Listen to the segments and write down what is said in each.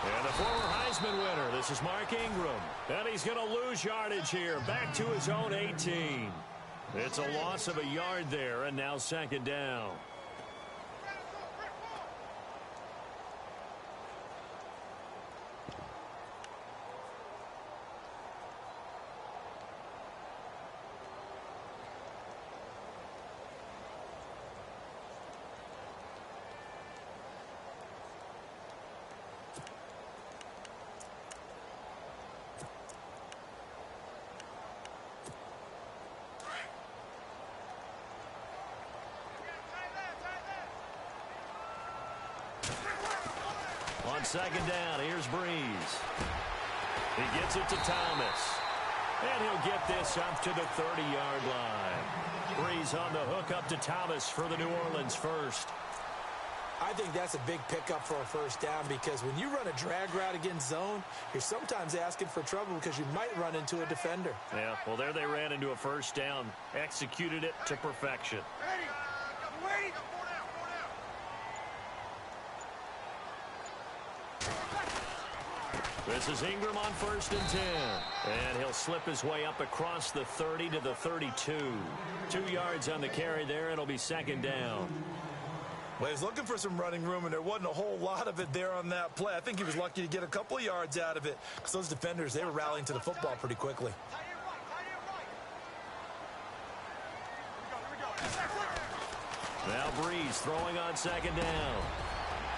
And the former Heisman winner, this is Mark Ingram. And he's going to lose yardage here, back to his own 18. It's a loss of a yard there, and now second down. On second down, here's Breeze. He gets it to Thomas. And he'll get this up to the 30-yard line. Breeze on the hook up to Thomas for the New Orleans first. I think that's a big pickup for a first down because when you run a drag route against zone, you're sometimes asking for trouble because you might run into a defender. Yeah, well, there they ran into a first down. Executed it to perfection. This is Ingram on 1st and 10. And he'll slip his way up across the 30 to the 32. 2 yards on the carry there. It'll be second down. Well, he was looking for some running room, and there wasn't a whole lot of it there on that play. I think he was lucky to get a couple of yards out of it because those defenders, they were rallying to the football pretty quickly. Now Breeze throwing on second down.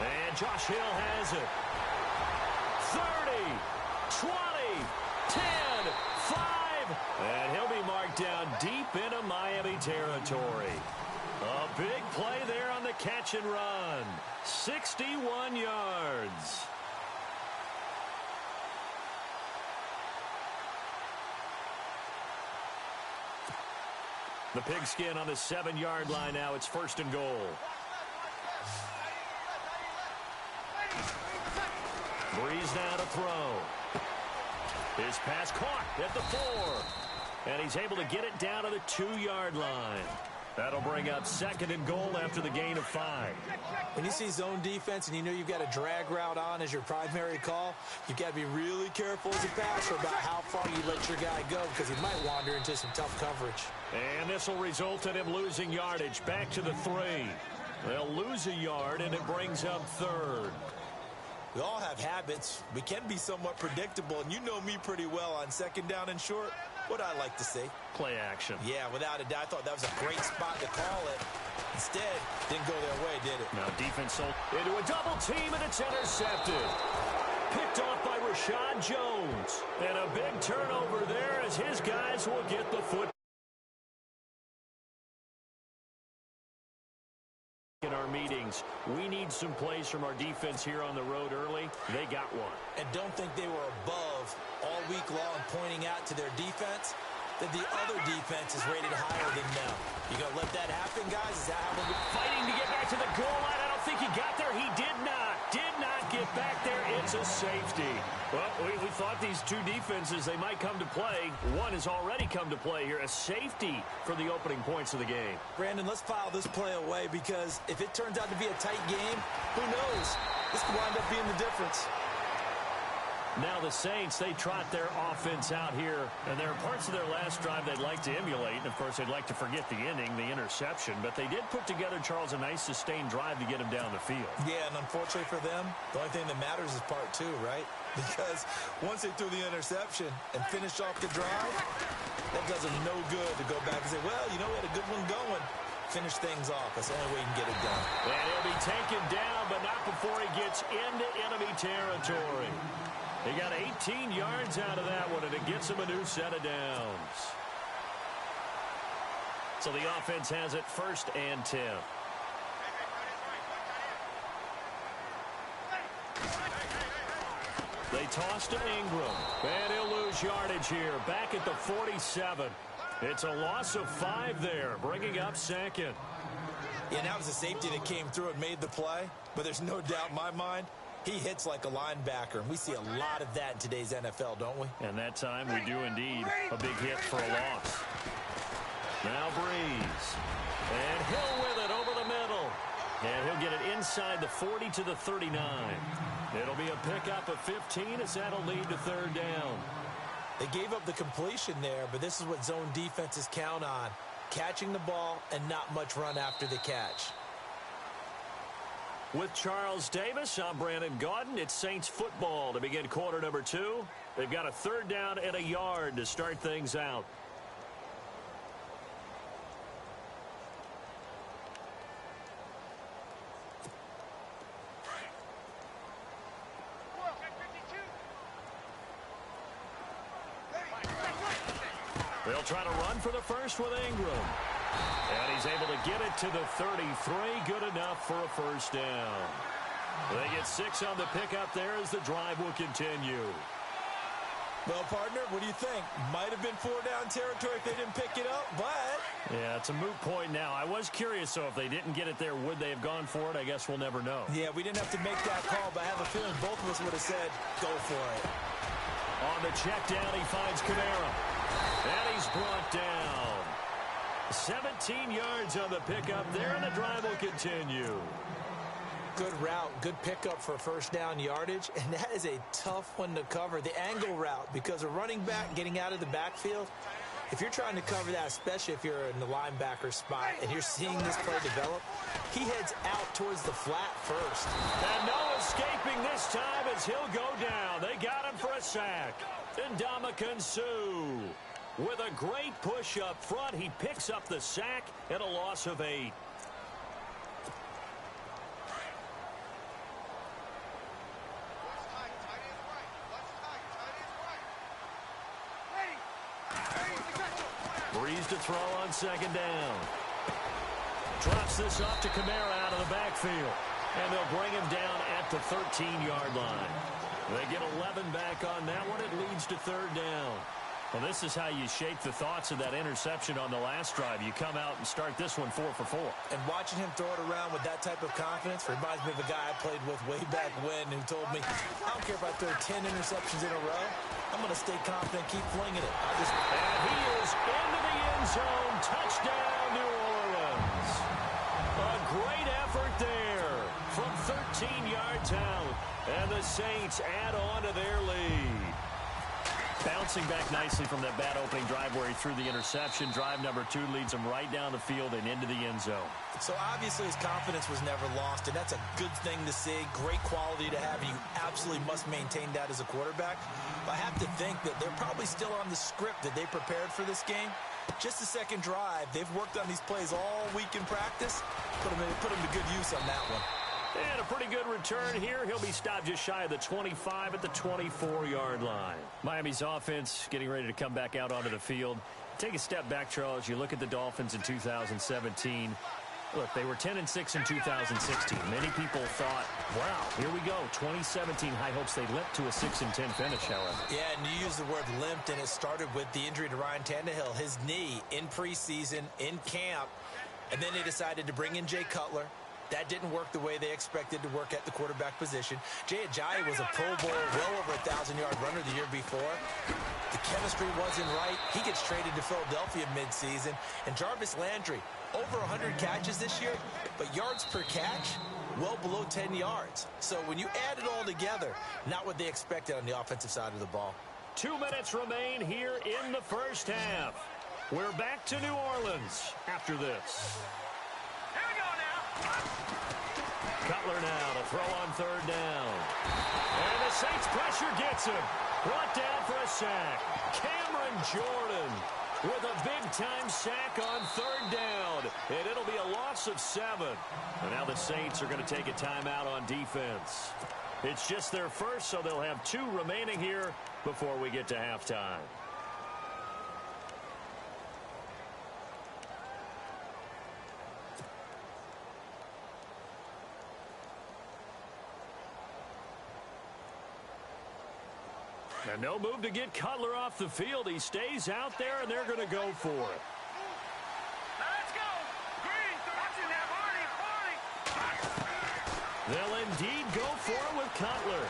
And Josh Hill has it. 30, 20, 10, 5. And he'll be marked down deep into Miami territory. A big play there on the catch and run. 61 yards. The pigskin on the 7-yard line now. It's 1st and goal. Breeze now to throw. His pass caught at the 4. And he's able to get it down to the 2-yard line. That'll bring up 2nd and goal after the gain of 5. When you see zone defense and you know you've got a drag route on as your primary call, you've got to be really careful as a passer about how far you let your guy go because he might wander into some tough coverage. And this will result in him losing yardage back to the 3. They'll lose a yard, and it brings up 3rd. We all have habits. We can be somewhat predictable, and you know me pretty well on 2nd down and short. What I like to say? Play action. Yeah, without a doubt. I thought that was a great spot to call it. Instead, didn't go their way, did it? Now defense sold into a double team, and it's intercepted. Picked off by Rashad Jones. And a big turnover there as his guys will get the foot. In our meetings, we need some plays from our defense here on the road early. They got one. And don't think they were above all week long pointing out to their defense that the other defense is rated higher than them. You going to let that happen, guys? Is that how we're fighting to get back to the goal line? I don't think he got there. He did not. Did not get back there. It's a safety. Well, we thought these two defenses, they might come to play. One has already come to play here. A safety for the opening points of the game. Brandon, let's file this play away because if it turns out to be a tight game, who knows? This could wind up being the difference. Now the Saints, they trot their offense out here, and there are parts of their last drive they'd like to emulate. And, of course, they'd like to forget the inning, the interception. But they did put together, Charles, a nice sustained drive to get him down the field. Yeah, and unfortunately for them, the only thing that matters is part 2, right? Because once they threw the interception and finished off the drive, that does them no good to go back and say, well, you know, we had a good one going. Finish things off. That's the only way you can get it done. And he'll be taken down, but not before he gets into enemy territory. He got 18 yards out of that one, and it gets him a new set of downs. So the offense has it 1st and 10. They toss to Ingram, and he'll lose yardage here, back at the 47. It's a loss of 5 there, bringing up 2nd. Yeah, that was a safety that came through and made the play, but there's no doubt in my mind, he hits like a linebacker, and we see a lot of that in today's NFL, don't we? And that time we do indeed. A big hit for a loss. Now Breeze. And Hill with it over the middle. And he'll get it inside the 40 to the 39. It'll be a pickup of 15 as that'll lead to third down. They gave up the completion there, but this is what zone defenses count on. Catching the ball and not much run after the catch. With Charles Davis, I'm Brandon Gaudin. It's Saints football to begin quarter number 2. They've got a third down and a yard to start things out. They'll try to run for the first with Ingram. And he's able to get it to the 33. Good enough for a first down. They get 6 on the pickup there as the drive will continue. Well, partner, what do you think? Might have been 4-down territory if they didn't pick it up, but... Yeah, it's a moot point now. I was curious, so if they didn't get it there, would they have gone for it? I guess we'll never know. Yeah, we didn't have to make that call, but I have a feeling both of us would have said, go for it. On the check down, he finds Kamara. And he's brought down. 17 yards on the pickup there, and the drive will continue. Good route, good pickup for first down yardage, and that is a tough one to cover. The angle route, because a running back getting out of the backfield, if you're trying to cover that, especially if you're in the linebacker spot and you're seeing this play develop, he heads out towards the flat first. And no escaping this time as he'll go down. They got him for a sack. And Ndamukong Suh with a great push up front. He picks up the sack and a loss of 8. Breeze to throw on second down. Drops this off to Kamara out of the backfield. And they'll bring him down at the 13-yard line. They get 11 back on that one. It leads to third down. Well, this is how you shake the thoughts of that interception on the last drive. You come out and start this one 4 for 4. And watching him throw it around with that type of confidence reminds me of a guy I played with way back when who told me, I don't care if I throw 10 interceptions in a row. I'm going to stay confident, keep flinging it. And he is into the end zone. Touchdown, New Orleans. A great effort there from 13 yards out. And the Saints add on to their lead. Bouncing back nicely from that bad opening drive where he threw the interception. Drive number 2 leads him right down the field and into the end zone. So obviously his confidence was never lost, and that's a good thing to see. Great quality to have, and you absolutely must maintain that as a quarterback. But I have to think that they're probably still on the script that they prepared for this game. Just the second drive. They've worked on these plays all week in practice. Put them to good use on that one. And a pretty good return here. He'll be stopped just shy of the 25 at the 24-yard line. Miami's offense getting ready to come back out onto the field. Take a step back, Charles. You look at the Dolphins in 2017. Look, they were 10-6 in 2016. Many people thought, wow, here we go. 2017, high hopes they limped to a 6-10 finish, however. Yeah, and you used the word limped, and it started with the injury to Ryan Tannehill. His knee in preseason, in camp, and then they decided to bring in Jay Cutler. That didn't work the way they expected to work at the quarterback position. Jay Ajayi was a Pro Bowl, well over 1,000-yard runner the year before. The chemistry wasn't right. He gets traded to Philadelphia midseason. And Jarvis Landry, over 100 catches this year, but yards per catch, well below 10 yards. So when you add it all together, not what they expected on the offensive side of the ball. 2 minutes remain here in the first half. We're back to New Orleans after this. Cutler now to throw on third down. And the Saints pressure gets him. Brought down for a sack. Cameron Jordan with a big-time sack on third down. And it'll be a loss of 7. And now the Saints are going to take a timeout on defense. It's just their first, so they'll have 2 remaining here before we get to halftime. And no move to get Cutler off the field. He stays out there, and they're going to go for it. Let's go. Green, watching that party. They'll indeed go for it with Cutler.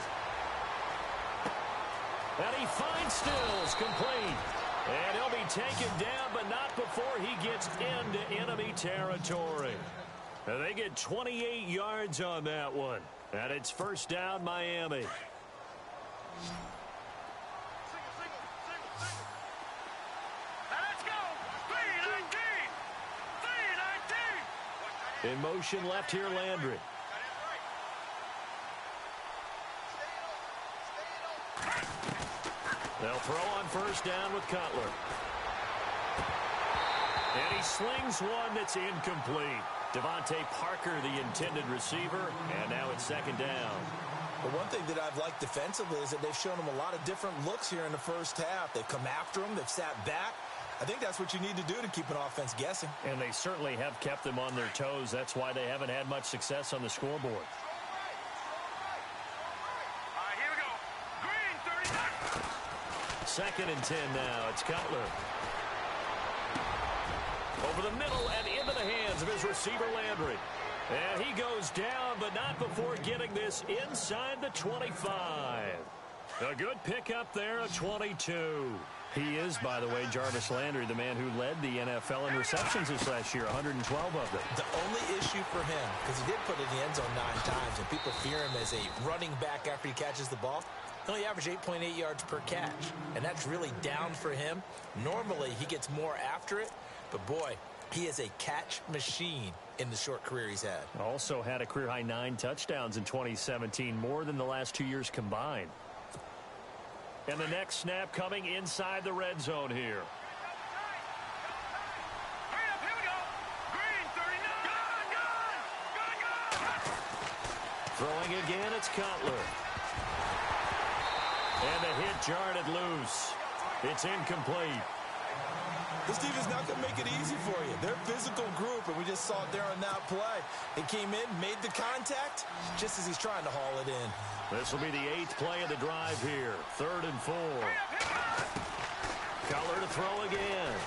And he finds Stills complete. And he'll be taken down, but not before he gets into enemy territory. They get 28 yards on that one. And it's first down, Miami. Let's go. 319. 319. In motion left here, Landry. They'll throw on first down with Cutler. And he slings one that's incomplete. Devontae Parker, the intended receiver, and now it's second down. But one thing that I've liked defensively is that they've shown him a lot of different looks here in the first half. They've come after him. They've sat back. I think that's what you need to do to keep an offense guessing. And they certainly have kept them on their toes. That's why they haven't had much success on the scoreboard. All right, here we go. Green, 39. Second and 10 now. It's Cutler. Over the middle and into the hands of his receiver, Landry. And he goes down, but not before getting this inside the 25. A good pickup there, a 22. He is, by the way, Jarvis Landry, the man who led the NFL in receptions this last year, 112 of them. The only issue for him, because he did put it in the end zone 9 times, and people fear him as a running back after he catches the ball, he only averaged 8.8 yards per catch, and that's really down for him. Normally, he gets more after it, but boy, he is a catch machine in the short career he's had. Also had a career-high 9 touchdowns in 2017, more than the last 2 years combined. And the next snap coming inside the red zone here. Hurry up, here we go. Green, 39. Gun. Throwing again, it's Cutler. And the hit jarred it loose. It's incomplete. This team is not going to make it easy for you. They're a physical group, and we just saw it there on that play. He came in, made the contact, just as he's trying to haul it in. This will be the 8th play of the drive here. 3rd and 4. Cutler to throw again.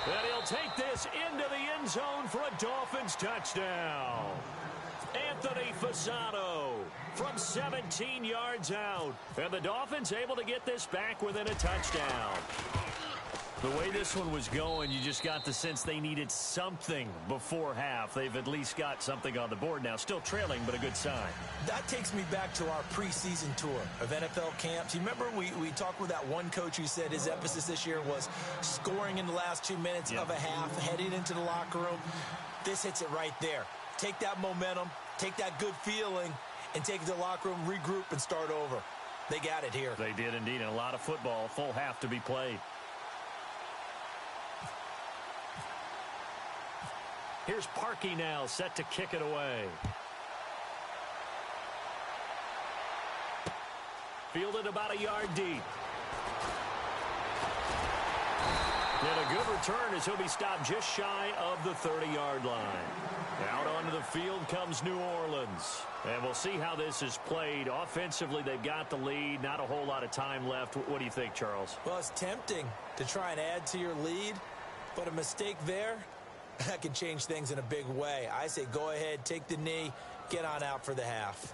And he'll take this into the end zone for a Dolphins touchdown. Anthony Fasano from 17 yards out. And the Dolphins able to get this back within a touchdown. The way this one was going, you just got the sense they needed something before half. They've at least got something on the board now. Still trailing, but a good sign. That takes me back to our preseason tour of NFL camps. You remember we talked with that one coach who said his emphasis this year was scoring in the last 2 minutes of a half, heading into the locker room. This hits it right there. Take that momentum, take that good feeling, and take it to the locker room, regroup, and start over. They got it here. They did indeed, and a lot of football, full half to be played. Here's Parkey now, set to kick it away. Fielded about a yard deep. And a good return as he'll be stopped just shy of the 30-yard line. Out onto the field comes New Orleans. And we'll see how this is played. Offensively, they've got the lead. Not a whole lot of time left. What do you think, Charles? Well, it's tempting to try and add to your lead, but a mistake there, that can change things in a big way. I say go ahead, take the knee, get on out for the half.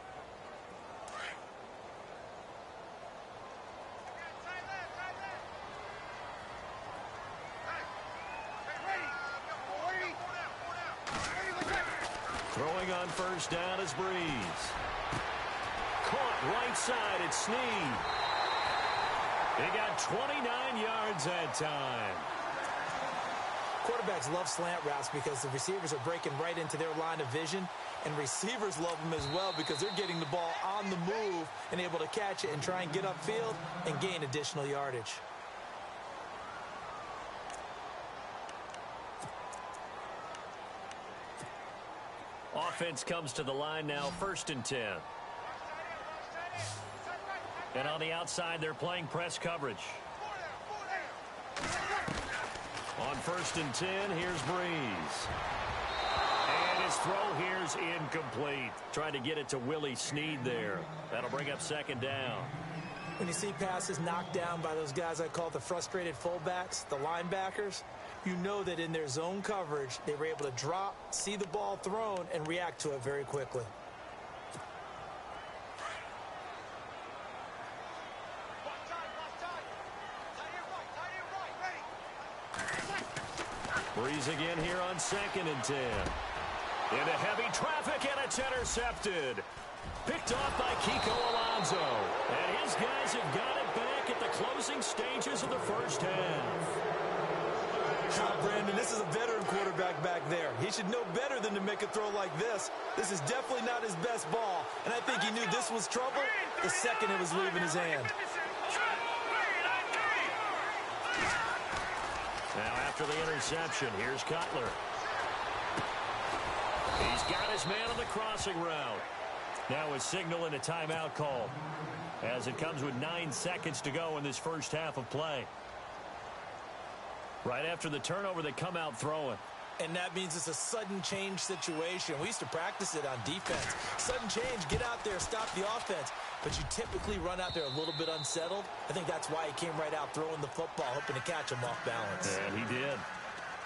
Throwing on first down is Breeze. Caught right side, it's Snead. He got 29 yards that time. Quarterbacks love slant routes because the receivers are breaking right into their line of vision, and receivers love them as well because they're getting the ball on the move and able to catch it and try and get upfield and gain additional yardage. Offense comes to the line now, 1st and 10. And on the outside, they're playing press coverage. On 1st and 10, here's Breeze. And his throw here's incomplete. Trying to get it to Willie Snead there. That'll bring up 2nd down. When you see passes knocked down by those guys I call the frustrated fullbacks, the linebackers, you know that in their zone coverage, they were able to drop, see the ball thrown, and react to it very quickly. Breeze again here on 2nd and 10. Into heavy traffic, and it's intercepted. Picked off by Kiko Alonso. And his guys have got it back at the closing stages of the first half. Brandon, this is a veteran quarterback back there. He should know better than to make a throw like this. This is definitely not his best ball, and I think he knew this was trouble the second it was leaving his hand. Now after the interception, here's Cutler. He's got his man on the crossing route. Now a signal and a timeout call as it comes with 9 seconds to go in this first half of play. Right after the turnover, they come out throwing. And that means it's a sudden change situation. We used to practice it on defense. Sudden change, get out there, stop the offense. But you typically run out there a little bit unsettled. I think that's why he came right out throwing the football, hoping to catch him off balance. And he did.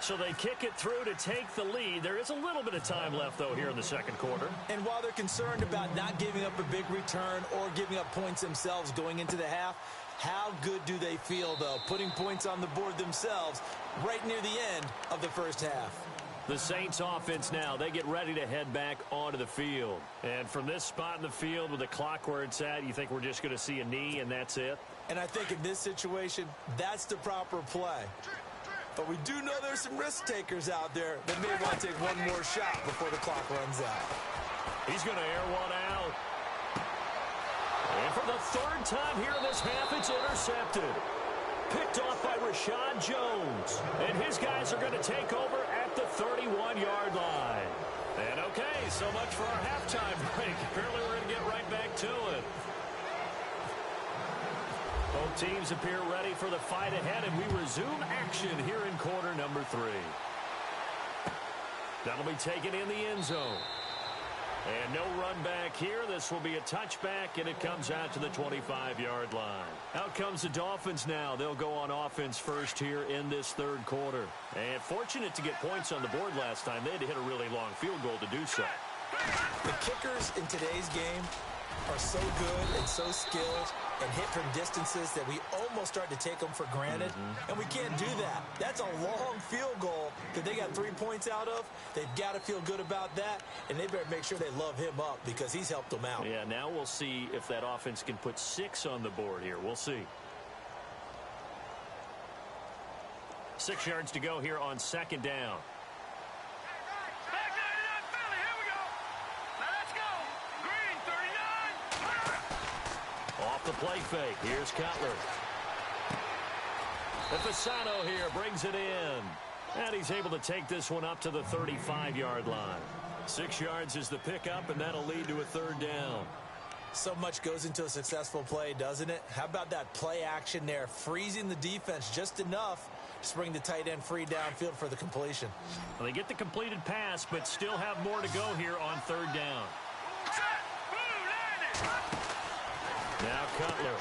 So they kick it through to take the lead. There is a little bit of time left, though, here in the second quarter. And while they're concerned about not giving up a big return or giving up points themselves going into the half, how good do they feel, though, putting points on the board themselves right near the end of the first half? The Saints offense now, they get ready to head back onto the field. And from this spot in the field with the clock where it's at, you think we're just going to see a knee and that's it? And I think in this situation, that's the proper play. But we do know there's some risk takers out there that may want to take one more shot before the clock runs out. He's going to air one out. And for the third time here in this half, it's intercepted. Picked off by Rashad Jones. And his guys are going to take over at the 31-yard line. And okay, so much for our halftime break. Apparently we're going to get right back to it. Both teams appear ready for the fight ahead, and we resume action here in quarter number 3. That'll be taken in the end zone. And no run back here. This will be a touchback, and it comes out to the 25-yard line. Out comes the Dolphins now. They'll go on offense first here in this third quarter. And fortunate to get points on the board last time. They had to hit a really long field goal to do so. The kickers in today's game are so good and so skilled and hit from distances that we almost start to take them for granted. And we can't do that. That's a long field goal that they got 3 points out of. They've got to feel good about that, and they better make sure they love him up because he's helped them out. Yeah, now we'll see if that offense can put 6 on the board here. We'll see. 6 yards to go here on second down. Off the play fake. Here's Cutler. And Fasano here brings it in. And he's able to take this one up to the 35-yard line. 6 yards is the pickup, and that'll lead to a third down. So much goes into a successful play, doesn't it? How about that play action there? Freezing the defense just enough to bring the tight end free downfield for the completion. Well, they get the completed pass, but still have more to go here on third down. Now Cutler.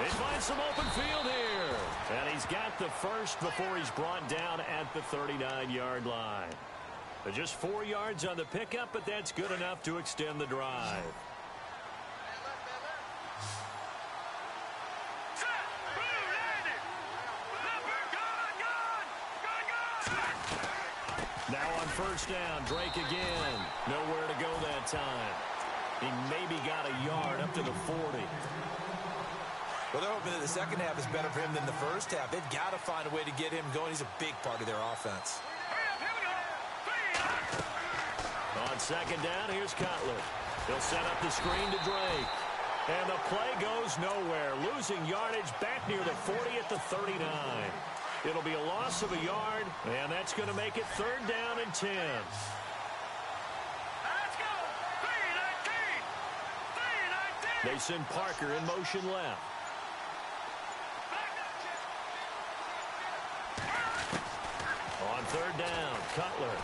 He finds some open field here. And he's got the first before he's brought down at the 39-yard line. But just 4 yards on the pickup, but that's good enough to extend the drive. Now on first down, Drake again. Nowhere to go that time. He maybe got a yard up to the 40. Well, they're hoping that the second half is better for him than the first half. They've got to find a way to get him going. He's a big part of their offense. On second down, here's Cutler. He'll set up the screen to Drake. And the play goes nowhere. Losing yardage back near the 40 at the 39. It'll be a loss of a yard, and that's going to make it third down and 10. They send Parker in motion left. On third down, Cutler.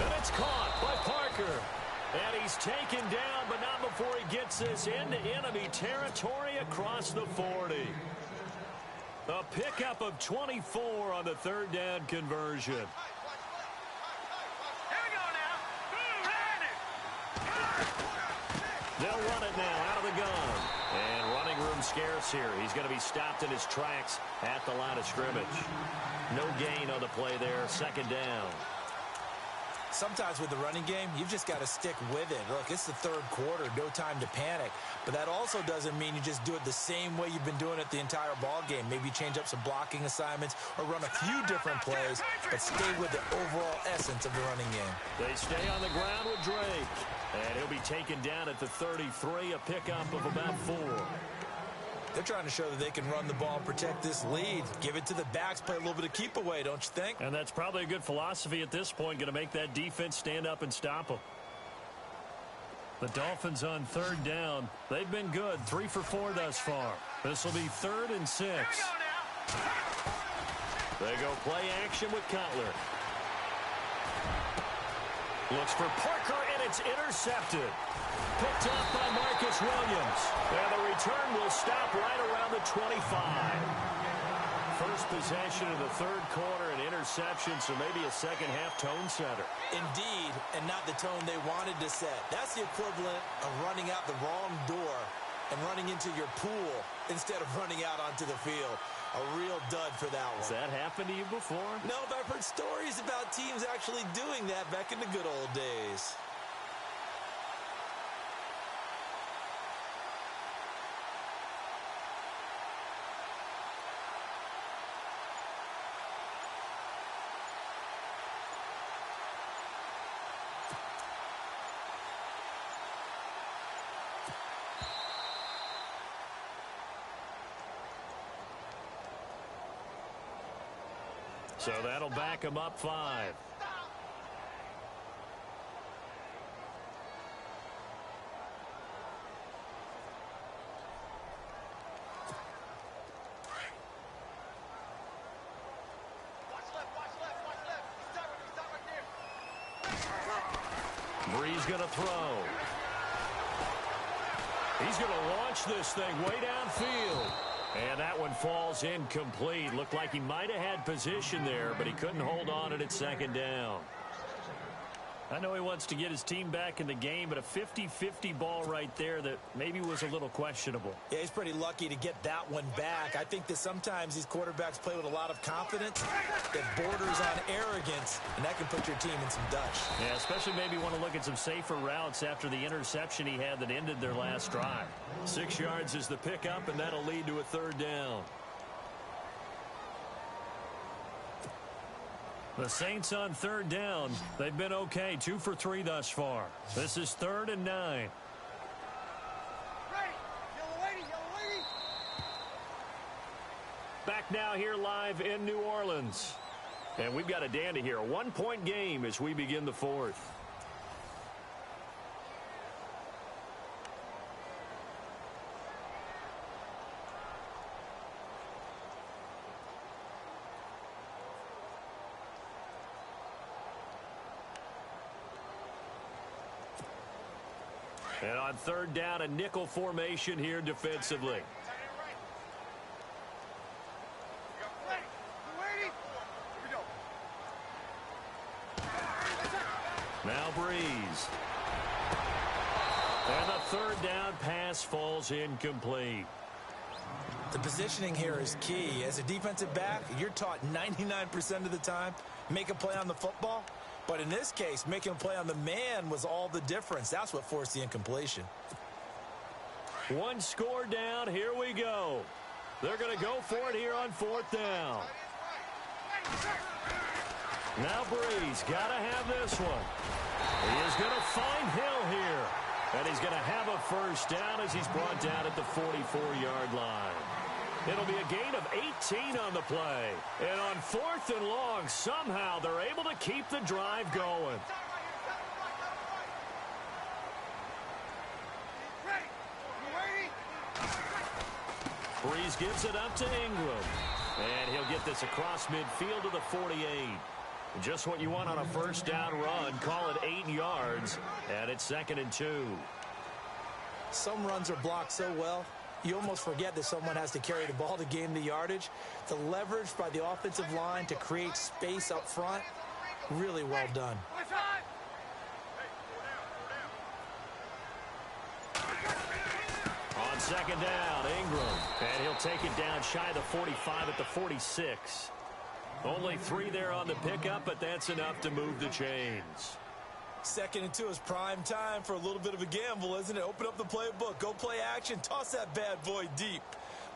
And it's caught by Parker. And he's taken down, but not before he gets this into enemy territory across the 40. A pickup of 24 on the third down conversion. They'll run it now out of the gun. And running room scarce here. He's going to be stopped in his tracks at the line of scrimmage. No gain on the play there. Second down. Sometimes with the running game, you've just got to stick with it. Look, it's the third quarter, no time to panic. But that also doesn't mean you just do it the same way you've been doing it the entire ball game. Maybe change up some blocking assignments or run a few different plays, but stay with the overall essence of the running game. They stay on the ground with Drake. And he'll be taken down at the 33, a pickup of about 4. They're trying to show that they can run the ball and protect this lead. Give it to the backs, play a little bit of keep away, don't you think? And that's probably a good philosophy at this point, going to make that defense stand up and stop them. The Dolphins on third down. They've been good, 3 for 4 thus far. This will be 3rd and 6. They go play action with Cutler. Looks for Parker, and it's intercepted. Picked up by Marcus Williams. And the return will stop right around the 25. First possession of the third quarter, an interception, so maybe a second-half tone setter. Indeed, and not the tone they wanted to set. That's the equivalent of running out the wrong door and running into your pool instead of running out onto the field. A real dud for that one. Has that happened to you before? No, but I've heard stories about teams actually doing that back in the good old days. So that'll back him up 5. Bree's going to throw. He's going to launch this thing way downfield. And that one falls incomplete. Looked like he might have had position there, but he couldn't hold on it at second down. I know he wants to get his team back in the game, but a 50-50 ball right there that maybe was a little questionable. Yeah, he's pretty lucky to get that one back. I think that sometimes these quarterbacks play with a lot of confidence that borders on arrogance, and that can put your team in some dutch. Yeah, especially maybe want to look at some safer routes after the interception he had that ended their last drive. 6 yards is the pickup, and that'll lead to a third down. The Saints on third down. They've been okay, 2 for 3 thus far. This is 3rd and 9. Back now here live in New Orleans. And we've got a dandy here. A 1-point game as we begin the 4th. And on third down, a nickel formation here defensively. Now Breeze. And the third down pass falls incomplete. The positioning here is key. As a defensive back, you're taught 99% of the time, make a play on the football. But in this case, making a play on the man was all the difference. That's what forced the incompletion. 1 score down. Here we go. They're going to go for it here on 4th down. Now Breeze got to have this one. He is going to find Hill here. And he's going to have a first down as he's brought down at the 44-yard line. It'll be a gain of 18 on the play. And on 4th and long, somehow they're able to keep the drive going. Breeze gives it up to Ingram. And he'll get this across midfield to the 48. Just what you want on a first down run. Call it 8 yards. And it's 2nd and 2. Some runs are blocked so well, you almost forget that someone has to carry the ball to gain the yardage. The leverage by the offensive line to create space up front, really well done. On second down, Ingram. And he'll take it down shy of the 45 at the 46. Only 3 there on the pickup, but that's enough to move the chains. 2nd and 2 is prime time for a little bit of a gamble, isn't it? Open up the playbook, go play action, toss that bad boy deep.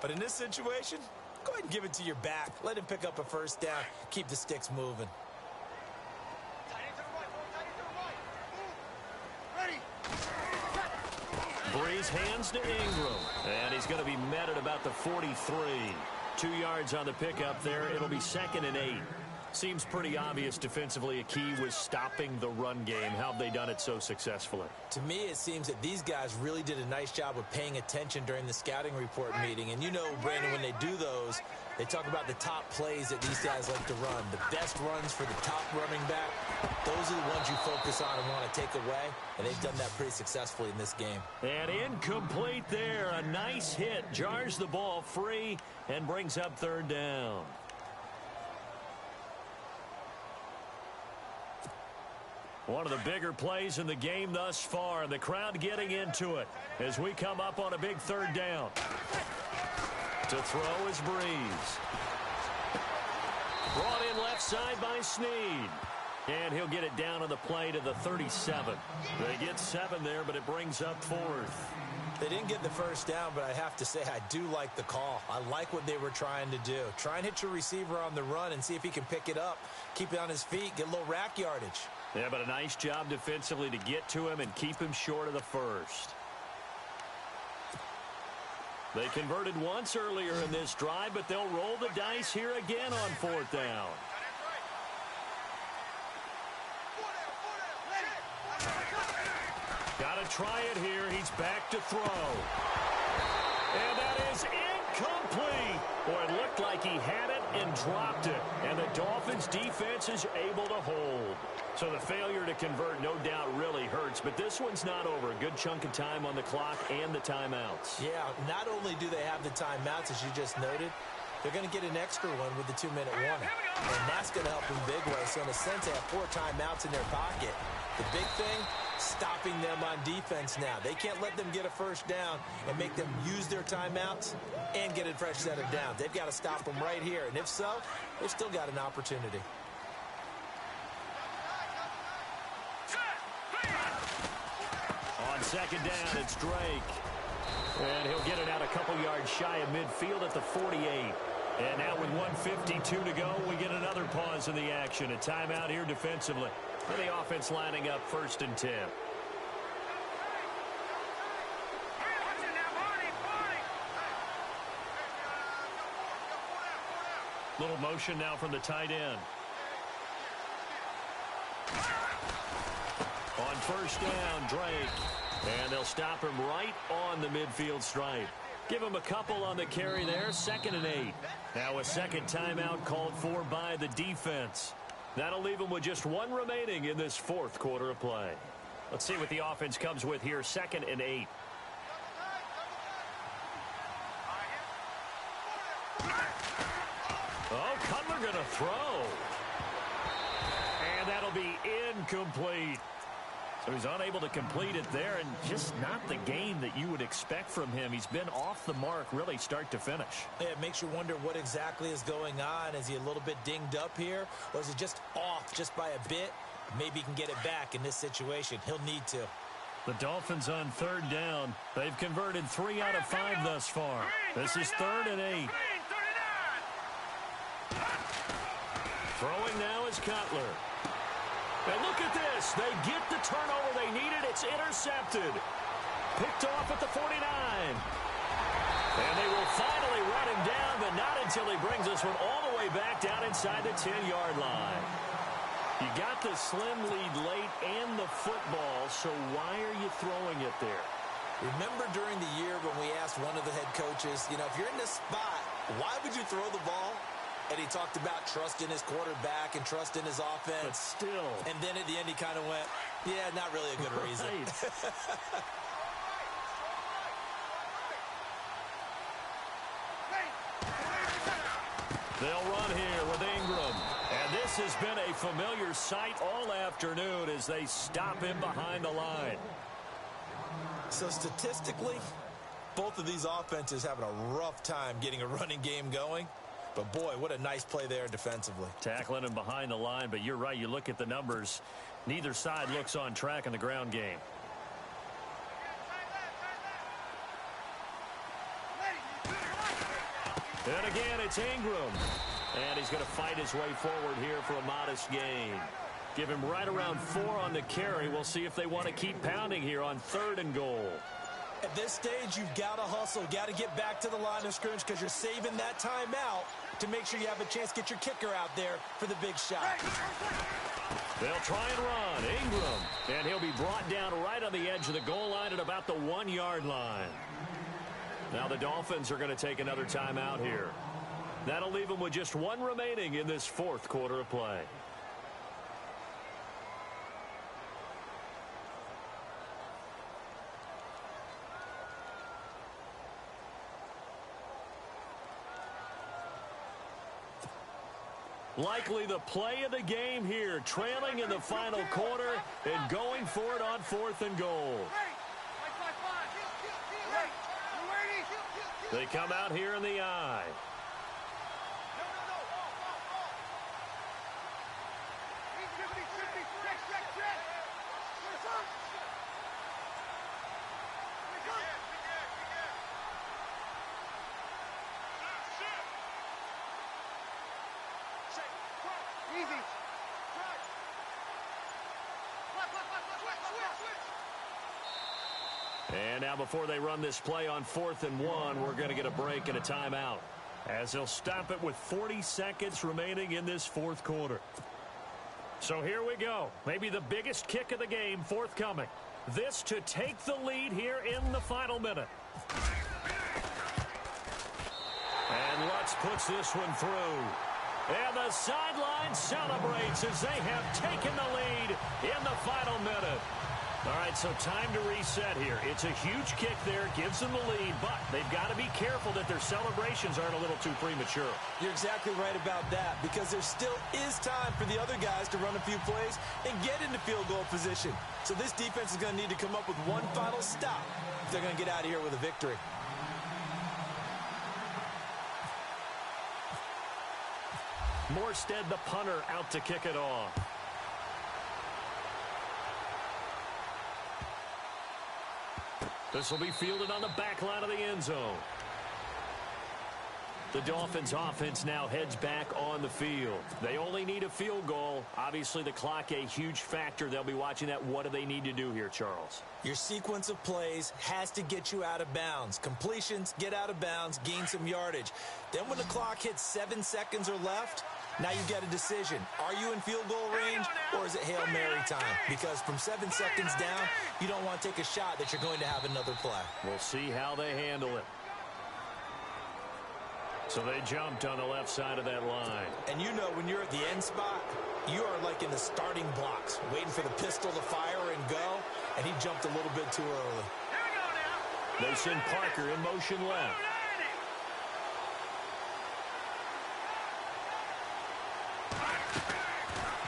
But in this situation, go ahead and give it to your back. Let him pick up a first down. Keep the sticks moving. Breeze hands to Ingram, and he's going to be met at about the 43. 2 yards on the pickup there. It'll be 2nd and 8. Seems pretty obvious defensively a key was stopping the run game. How have they done it so successfully? To me, it seems that these guys really did a nice job of paying attention during the scouting report meeting. And you know, Brandon, when they do those, they talk about the top plays that these guys like to run. The best runs for the top running back, those are the ones you focus on and want to take away. And they've done that pretty successfully in this game. And incomplete there. A nice hit. Jars the ball free and brings up 3rd down. One of the bigger plays in the game thus far, and the crowd getting into it as we come up on a big 3rd down. To throw is Breeze. Brought in left side by Snead. And he'll get it down on the play to the 37. They get 7 there, but it brings up 4th. They didn't get the first down, but I have to say I do like the call. I like what they were trying to do. Try and hit your receiver on the run and see if he can pick it up. Keep it on his feet, get a little rack yardage. Yeah, but a nice job defensively to get to him and keep him short of the first. They converted once earlier in this drive, but they'll roll the dice here again on 4th down. Got to try it here. He's back to throw. And that is incomplete. Boy, it looked like he had it and dropped it. And the Dolphins' defense is able to hold. So the failure to convert, no doubt, really hurts. But this one's not over. A good chunk of time on the clock and the timeouts. Yeah, not only do they have the timeouts, as you just noted, they're going to get an extra one with the 2-minute warning. And that's going to help them big way. So in a sense, they have 4 timeouts in their pocket. The big thing, stopping them on defense now. They can't let them get a first down and make them use their timeouts and get a fresh set of downs. They've got to stop them right here. And if so, they've still got an opportunity. On 2nd down, it's Drake. And he'll get it out a couple yards shy of midfield at the 48. And now with 1:52 to go, we get another pause in the action. A timeout here defensively. And the offense lining up 1st and 10. Little motion now from the tight end. On 1st down, Drake. And they'll stop him right on the midfield stripe. Give him a couple on the carry there. 2nd and 8. Now a second timeout called for by the defense. That'll leave him with just 1 remaining in this 4th quarter of play. Let's see what the offense comes with here. 2nd and 8. Oh, Cutler going to throw. And that'll be incomplete. So he's unable to complete it there, and just not the game that you would expect from him. He's been off the mark really start to finish. Yeah, it makes you wonder what exactly is going on. Is he a little bit dinged up here, or is it just off just by a bit? Maybe he can get it back in this situation. He'll need to. The Dolphins on 3rd down. They've converted 3 out of 5 thus far. This is 3rd and 8. Throwing now is Cutler. And look at this. They get the turnover they needed. It's intercepted. Picked off at the 49. And they will finally run him down, but not until he brings this one all the way back down inside the 10-yard line. You got the slim lead late and the football, so why are you throwing it there? Remember during the year when we asked one of the head coaches, you know, if you're in this spot, why would you throw the ball? And he talked about trust in his quarterback and trust in his offense. But still. And then at the end he kind of went, yeah, not really a good reason. They'll run here with Ingram. And this has been a familiar sight all afternoon as they stop him behind the line. So statistically, both of these offenses having a rough time getting a running game going. But, boy, what a nice play there defensively. Tackling him behind the line, but you're right. You look at the numbers. Neither side looks on track in the ground game. And again, it's Ingram. And he's going to fight his way forward here for a modest gain. Give him right around 4 on the carry. We'll see if they want to keep pounding here on 3rd and goal. At this stage, you've got to hustle. Got to get back to the line of scrimmage because you're saving that timeout to make sure you have a chance to get your kicker out there for the big shot. They'll try and run. Ingram. And he'll be brought down right on the edge of the goal line at about the 1-yard line. Now the Dolphins are going to take another timeout here. That'll leave them with just 1 remaining in this 4th quarter of play. Likely the play of the game here, trailing in the final quarter and going for it on 4th and goal. They come out here in the eye. And now before they run this play on 4th and 1, we're going to get a break and a timeout, as they'll stop it with 40 seconds remaining in this 4th quarter. So here we go. Maybe the biggest kick of the game forthcoming. This to take the lead here in the final minute. And Lutz puts this one through. And the sideline celebrates as they have taken the lead in the final minute. All right, so time to reset here. It's a huge kick there, gives them the lead, but they've got to be careful that their celebrations aren't a little too premature. You're exactly right about that, because there still is time for the other guys to run a few plays and get into field goal position. So this defense is going to need to come up with one final stop if they're going to get out of here with a victory. Morstead, the punter, out to kick it off. This will be fielded on the back line of the end zone. The Dolphins offense now heads back on the field. They only need a field goal. Obviously, the clock a huge factor. They'll be watching that. What do they need to do here, Charles? Your sequence of plays has to get you out of bounds. Completions, get out of bounds, gain some yardage. Then when the clock hits 7 seconds or left, now you get a decision. Are you in field goal range, or is it Hail Mary time? Because from 7 seconds down, you don't want to take a shot that you're going to have another play. We'll see how they handle it. So they jumped on the left side of that line. And you know when you're at the end spot, you are like in the starting blocks, waiting for the pistol to fire and go, and he jumped a little bit too early. They send Parker in motion left.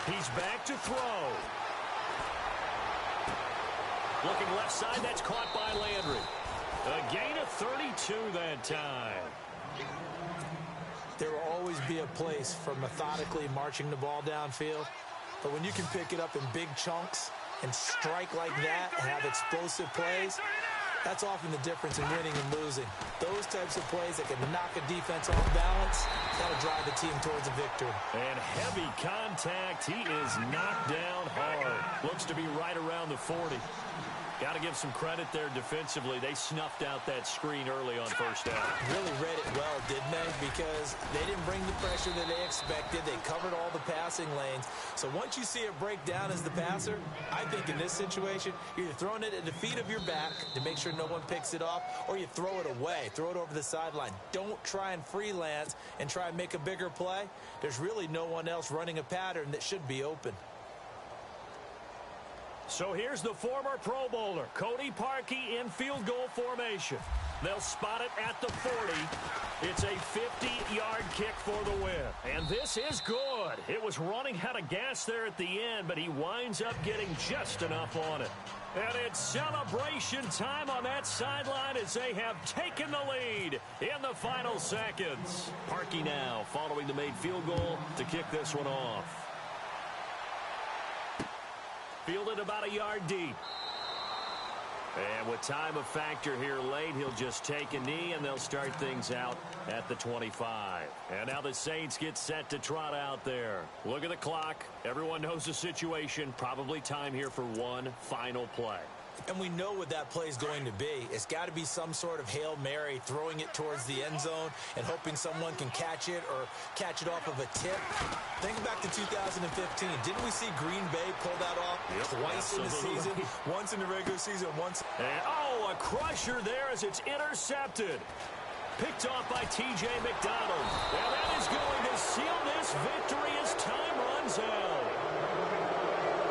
He's back to throw. Looking left side, that's caught by Landry. A gain of 32 that time. There will always be a place for methodically marching the ball downfield, but when you can pick it up in big chunks and strike like that and have explosive plays, that's often the difference in winning and losing. Those types of plays that can knock a defense off balance, that'll drive the team towards a victory. And heavy contact. He is knocked down hard. Looks to be right around the 40. Got to give some credit there defensively. They snuffed out that screen early on first down. Really read it well, didn't they? Because they didn't bring the pressure that they expected. They covered all the passing lanes. So once you see it break down as the passer, I think in this situation, you're either throwing it at the feet of your back to make sure no one picks it off, or you throw it away, throw it over the sideline. Don't try and freelance and try and make a bigger play. There's really no one else running a pattern that should be open. So here's the former Pro Bowler, Cody Parkey, in field goal formation. They'll spot it at the 40. It's a 50-yard kick for the win. And this is good. It was running out of gas there at the end, but he winds up getting just enough on it. And it's celebration time on that sideline as they have taken the lead in the final seconds. Parkey now following the made field goal to kick this one off. fielded about a yard deep. And with time a factor here late, he'll just take a knee, and they'll start things out at the 25. And now the Saints get set to trot out there. Look at the clock. Everyone knows the situation. Probably time here for one final play. And we know what that play is going to be. It's got to be some sort of Hail Mary, throwing it towards the end zone and hoping someone can catch it or catch it off of a tip. Think back to 2015. Didn't we see Green Bay pull that off twice in the season? Once in the regular season, once. And, oh, a crusher there as it's intercepted. Picked off by T.J. McDonald. And that is going to seal this victory as time runs out.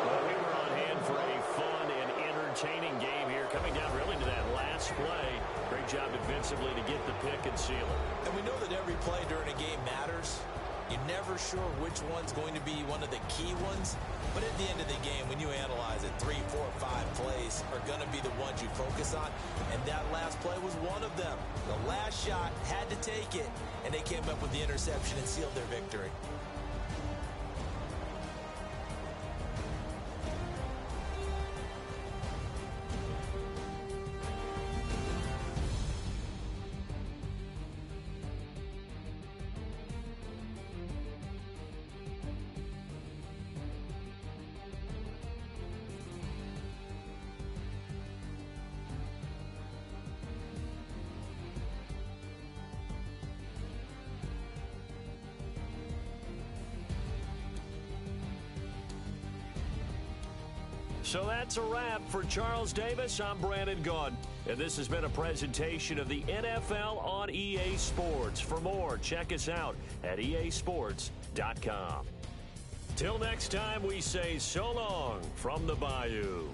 Well, we were on hand for a fun and entertaining game here, coming down really to that last play. Great job defensively to get the pick and seal it. And we know that every play during a game matters. You're never sure which one's going to be one of the key ones. But at the end of the game, when you analyze it, 3, 4, 5 plays are going to be the ones you focus on. And that last play was one of them. The last shot had to take it, and they came up with the interception and sealed their victory. So that's a wrap for Charles Davis. I'm Brandon Gaudin, and this has been a presentation of the NFL on EA Sports. For more, check us out at easports.com. Till next time, we say so long from the Bayou.